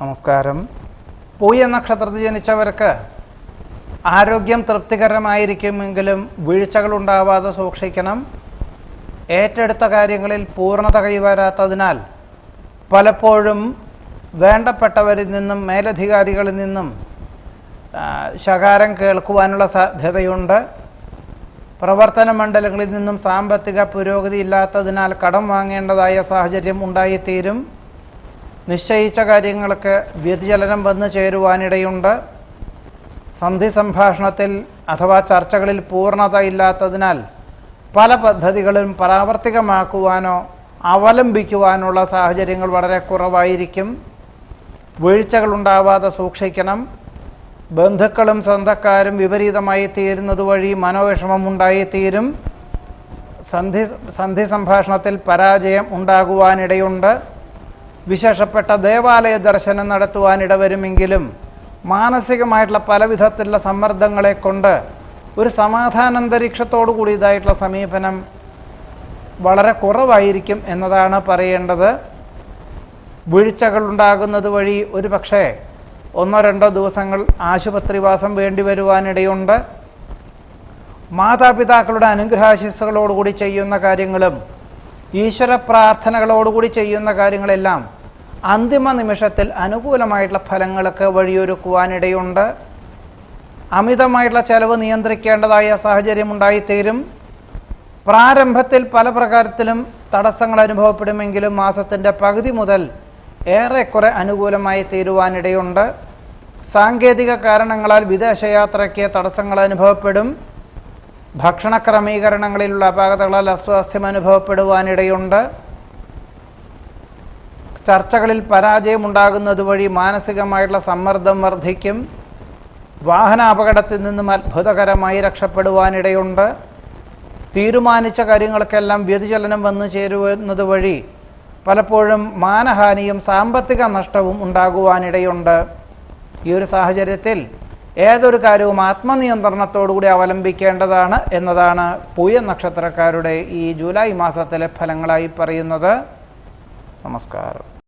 നമസ്കാരം. പൂയ നക്ഷത്രത്തിൽ ജനിച്ചവർക്ക് ആരോഗ്യം തൃപ്തികരമായിരിക്കുമെങ്കിലും വീഴ്ചകൾ ഉണ്ടാവാതെ സൂക്ഷിക്കണം. ഏറ്റെടുത്ത കാര്യങ്ങളിൽ പൂർണ്ണത കൈവരാത്തതിനാൽ പലപ്പോഴും വേണ്ടപ്പെട്ടവരിൽ നിന്നും മേലധികാരികളിൽ നിന്നും ശകാരം കേൾക്കുവാനുള്ള സാധ്യതയുണ്ട്. പ്രവർത്തന മണ്ഡലങ്ങളിൽ നിന്നും സാമ്പത്തിക പുരോഗതി ഇല്ലാത്തതിനാൽ കടം വാങ്ങേണ്ടതായ സാഹചര്യം ഉണ്ടായിത്തീരും. നിശ്ചയിച്ച കാര്യങ്ങൾക്ക് വ്യതിചലനം വന്നു ചേരുവാനിടയുണ്ട്. സന്ധി സംഭാഷണത്തിൽ അഥവാ ചർച്ചകളിൽ പൂർണ്ണത ഇല്ലാത്തതിനാൽ പല പദ്ധതികളും പ്രാവർത്തികമാക്കുവാനോ അവലംബിക്കുവാനുള്ള സാഹചര്യങ്ങൾ വളരെ കുറവായിരിക്കും. വീഴ്ചകൾ ഉണ്ടാവാതെ സൂക്ഷിക്കണം. ബന്ധുക്കളും സ്വന്തക്കാരും വിപരീതമായി തീരുന്നത് വഴി മനോവിഷമം ഉണ്ടായിത്തീരും. സന്ധി സംഭാഷണത്തിൽ പരാജയം ഉണ്ടാകുവാനിടയുണ്ട്. വിശേഷപ്പെട്ട ദേവാലയ ദർശനം നടത്തുവാനിടവരുമെങ്കിലും മാനസികമായിട്ടുള്ള പലവിധത്തിലുള്ള സമ്മർദ്ദങ്ങളെ കൊണ്ട് ഒരു സമാധാനാന്തരീക്ഷത്തോടു കൂടിയതായിട്ടുള്ള സമീപനം വളരെ കുറവായിരിക്കും എന്നതാണ് പറയേണ്ടത്. വീഴ്ചകൾ ഉണ്ടാകുന്നത് വഴി ഒരു പക്ഷേ 1-2 ദിവസങ്ങൾ ആശുപത്രിവാസം വേണ്ടിവരുവാനിടയുണ്ട്. മാതാപിതാക്കളുടെ അനുഗ്രഹാശിസ്സുകളോടുകൂടി ചെയ്യുന്ന കാര്യങ്ങളും ഈശ്വര പ്രാർത്ഥനകളോടുകൂടി ചെയ്യുന്ന കാര്യങ്ങളെല്ലാം അന്തിമ നിമിഷത്തിൽ അനുകൂലമായിട്ടുള്ള ഫലങ്ങൾക്ക് വഴിയൊരുക്കുവാനിടയുണ്ട്. അമിതമായിട്ടുള്ള ചെലവ് നിയന്ത്രിക്കേണ്ടതായ സാഹചര്യം ഉണ്ടായിത്തീരും. പ്രാരംഭത്തിൽ പല പ്രകാരത്തിലും തടസ്സങ്ങൾ അനുഭവപ്പെടുമെങ്കിലും മാസത്തിൻ്റെ പകുതി മുതൽ ഏറെക്കുറെ അനുകൂലമായി തീരുവാനിടയുണ്ട്. സാങ്കേതിക കാരണങ്ങളാൽ വിദേശയാത്രയ്ക്ക് തടസ്സങ്ങൾ അനുഭവപ്പെടും. ഭക്ഷണ ക്രമീകരണങ്ങളിലുള്ള അപാകതകളാൽ അസ്വാസ്ഥ്യം അനുഭവപ്പെടുവാനിടയുണ്ട്. ചർച്ചകളിൽ പരാജയമുണ്ടാകുന്നത് വഴി മാനസികമായിട്ടുള്ള സമ്മർദ്ദം വർദ്ധിക്കും. വാഹനാപകടത്തിൽ നിന്നും അത്ഭുതകരമായി രക്ഷപ്പെടുവാനിടയുണ്ട്. തീരുമാനിച്ച കാര്യങ്ങൾക്കെല്ലാം വ്യതിചലനം വന്നു ചേരുന്നത് വഴി പലപ്പോഴും മാനഹാനിയും സാമ്പത്തിക നഷ്ടവും ഉണ്ടാകുവാനിടയുണ്ട്. ഈ ഒരു സാഹചര്യത്തിൽ ഏതൊരു കാര്യവും ആത്മനിയന്ത്രണത്തോടുകൂടി അവലംബിക്കേണ്ടതാണ് എന്നതാണ് പൂയ നക്ഷത്രക്കാരുടെ ഈ ജൂലൈ മാസത്തിലെ ഫലങ്ങളായി പറയുന്നത്. നമസ്കാരം.